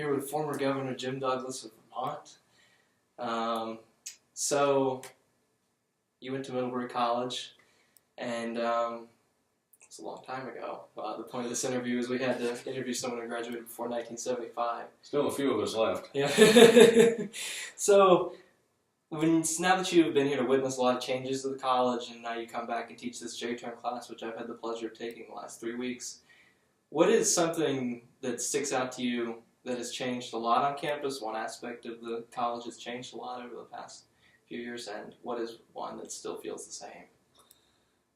here with former Governor Jim Douglas of Vermont. So, you went to Middlebury College, and it's a long time ago. The point of this interview is we had to interview someone who graduated before 1975. Still a few of us left. Yeah. So, now that you've been here to witness a lot of changes to the college, and now you come back and teach this J-Term class, which I've had the pleasure of taking the last 3 weeks, what is something that sticks out to you that has changed a lot on campus? One aspect of the college has changed a lot over the past few years, and what is one that still feels the same?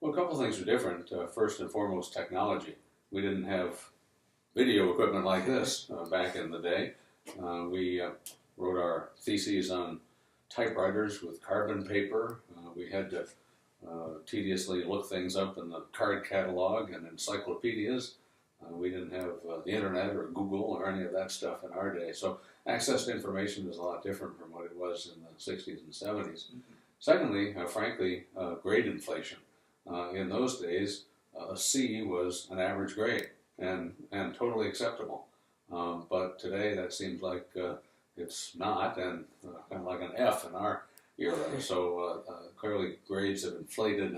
Well, a couple of things are different. First and foremost, technology. We didn't have video equipment like this back in the day. We wrote our theses on typewriters with carbon paper. We had to tediously look things up in the card catalog and encyclopedias. We didn't have the internet or Google or any of that stuff in our day. So access to information is a lot different from what it was in the 60s and 70s. Mm-hmm. Secondly, frankly, grade inflation. In those days, a C was an average grade and totally acceptable. But today that seems like it's not, and kind of like an F in our era. So clearly grades have inflated,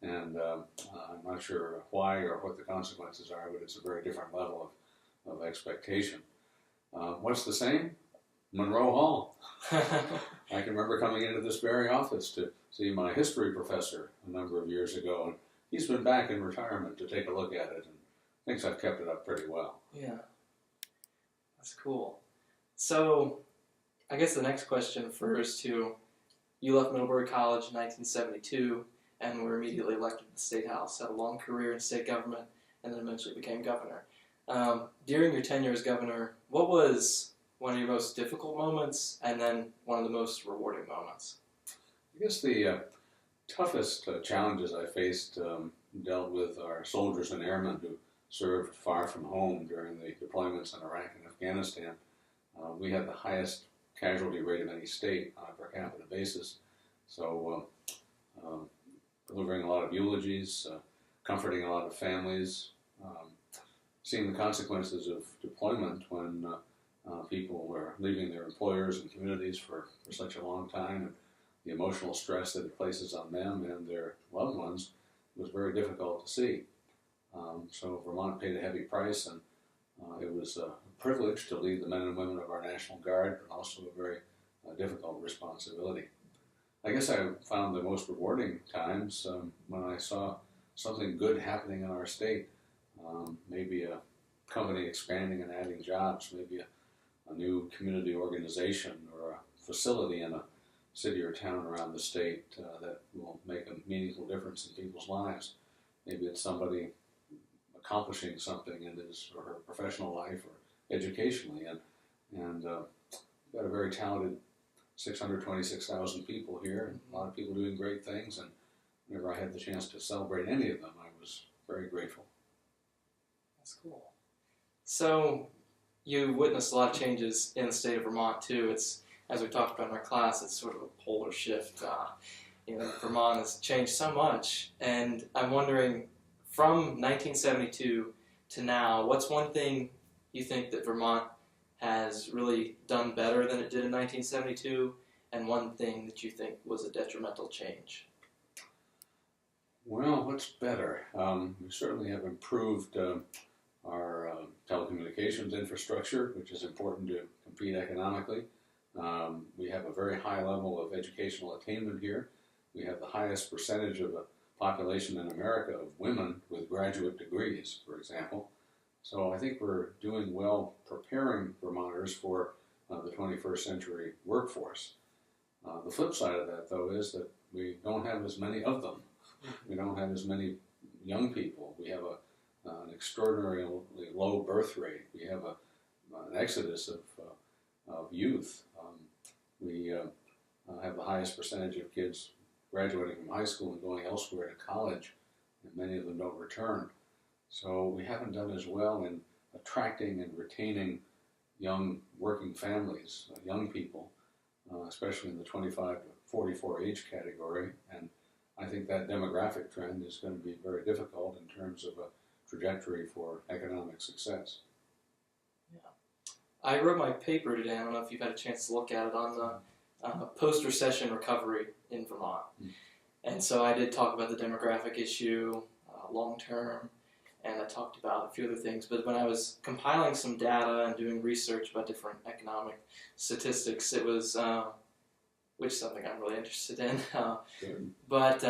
and I'm not sure why or what the consequences are, but it's a very different level of expectation. What's the same? Monroe Hall. I can remember coming into this very office to see my history professor a number of years ago, and he's been back in retirement to take a look at it, and thinks I've kept it up pretty well. Yeah, that's cool. So, I guess the next question refers to, you left Middlebury College in 1972 and were immediately elected to the State House, had a long career in state government, and then eventually became governor. During your tenure as governor, what was one of your most difficult moments, and then one of the most rewarding moments? I guess the toughest challenges I faced dealt with our soldiers and airmen who served far from home during the deployments in Iraq and Afghanistan. We had the highest casualty rate of any state on a per capita basis. So delivering a lot of eulogies, comforting a lot of families, seeing the consequences of deployment when people were leaving their employers and communities for such a long time, and the emotional stress that it places on them and their loved ones was very difficult to see. So Vermont paid a heavy price, and it was a privilege to lead the men and women of our National Guard, but also a very difficult responsibility. I guess I found the most rewarding times when I saw something good happening in our state. Maybe a company expanding and adding jobs, maybe a new community organization or a facility in a city or town around the state that will make a meaningful difference in people's lives. Maybe it's somebody accomplishing something in his or her professional life or educationally, and we've got a very talented 626,000 people here, and a lot of people doing great things, and whenever I had the chance to celebrate any of them, I was very grateful. That's cool. So, you witnessed a lot of changes in the state of Vermont, too. It's, as we talked about in our class, it's sort of a polar shift. Vermont has changed so much, and I'm wondering, from 1972 to now, what's one thing you think that Vermont has really done better than it did in 1972, and one thing that you think was a detrimental change? Well, what's better? We certainly have improved our telecommunications infrastructure, which is important to compete economically. We have a very high level of educational attainment here. We have the highest percentage of the population in America of women with graduate degrees, for example. So I think we're doing well preparing Vermonters for the 21st century workforce. The flip side of that, though, is that we don't have as many of them. We don't have as many young people. We have an extraordinarily low birth rate. We have an exodus of youth. We have the highest percentage of kids graduating from high school and going elsewhere to college, and many of them don't return. So we haven't done as well in attracting and retaining young working families, young people, especially in the 25 to 44 age category. And I think that demographic trend is going to be very difficult in terms of a trajectory for economic success. I wrote my paper today. I don't know if you've had a chance to look at it on the post-recession recovery in Vermont. And so I did talk about the demographic issue, long-term, and I talked about a few other things. But when I was compiling some data and doing research about different economic statistics, it was, which is something I'm really interested in. But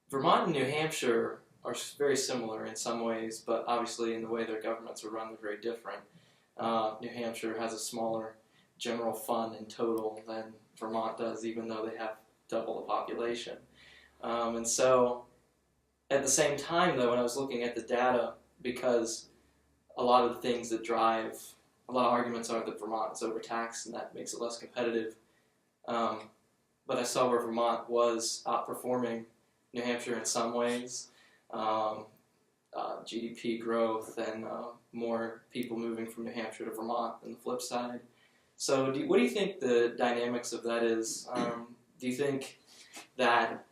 Vermont and New Hampshire are very similar in some ways, but obviously in the way their governments are run, they're very different. New Hampshire has a smaller general fund in total than Vermont does, even though they have double the population. And so at the same time, though, when I was looking at the data, because a lot of the things that drive, a lot of arguments are that Vermont is overtaxed and that makes it less competitive. But I saw where Vermont was outperforming New Hampshire in some ways. GDP growth and more people moving from New Hampshire to Vermont than the flip side. So what do you think the dynamics of that is? Do you think that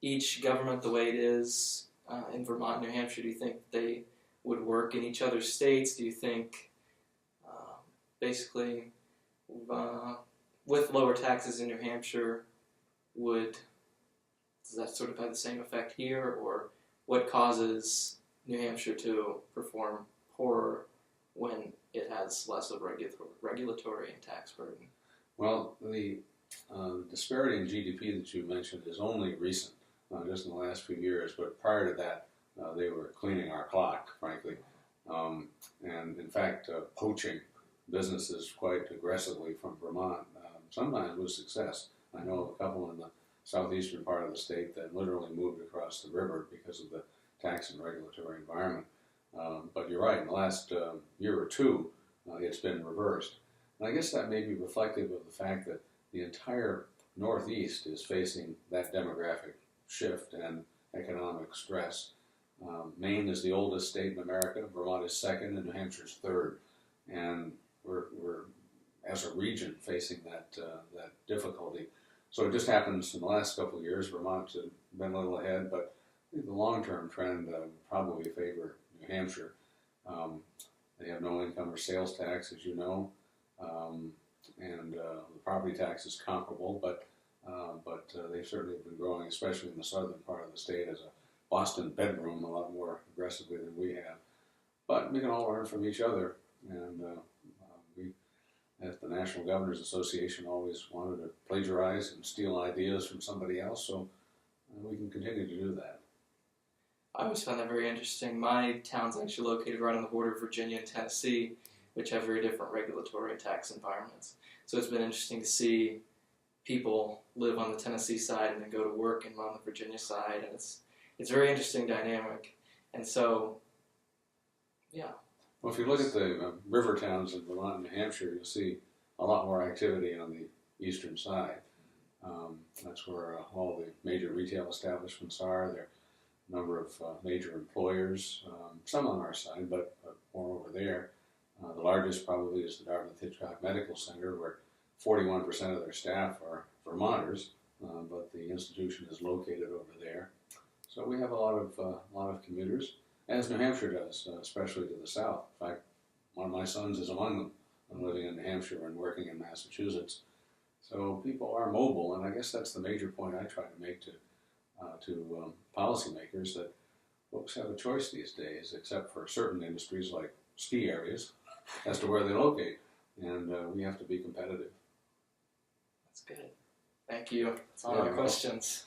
each government the way it is in Vermont and New Hampshire, do you think they would work in each other's states? Do you think basically with lower taxes in New Hampshire does that sort of have the same effect here, or what causes New Hampshire to perform poorer when it has less of a regulatory and tax burden? Well, the disparity in GDP that you mentioned is only recent, just in the last few years, but prior to that, they were cleaning our clock, frankly, and in fact, poaching businesses quite aggressively from Vermont, sometimes with success. I know of a couple in the southeastern part of the state that literally moved across the river because of the tax and regulatory environment. But you're right, in the last year or two, it's been reversed. And I guess that may be reflective of the fact that the entire Northeast is facing that demographic shift and economic stress. Maine is the oldest state in America, Vermont is second, and New Hampshire is third. And we're as a region, facing that difficulty. So it just happens in the last couple of years, Vermont's been a little ahead, but I think the long-term trend would probably favor New Hampshire. They have no income or sales tax, as you know, and the property tax is comparable, but they certainly have been growing, especially in the southern part of the state, as a Boston bedroom, a lot more aggressively than we have. But we can all learn from each other, and we, at the National Governors Association, always wanted to plagiarize and steal ideas from somebody else, so we can continue to do that. I always found that very interesting. My town's actually located right on the border of Virginia and Tennessee, which have very different regulatory and tax environments. So it's been interesting to see people live on the Tennessee side and then go to work and on the Virginia side, and it's a very interesting dynamic. And so, yeah. Well, if you look at the river towns in Vermont and New Hampshire, you'll see a lot more activity on the eastern side. That's where all the major retail establishments are. There are a number of major employers, some on our side, but more over there. The largest probably is the Dartmouth-Hitchcock Medical Center, where 41% of their staff are Vermonters, but the institution is located over there. So we have a lot of commuters, as New Hampshire does, especially to the south. In fact, one of my sons is among them, living in New Hampshire and working in Massachusetts. So people are mobile, and I guess that's the major point I try to make to policymakers, that folks have a choice these days, except for certain industries like ski areas, as to where they locate, and we have to be competitive. That's good. Thank you. That's all my questions.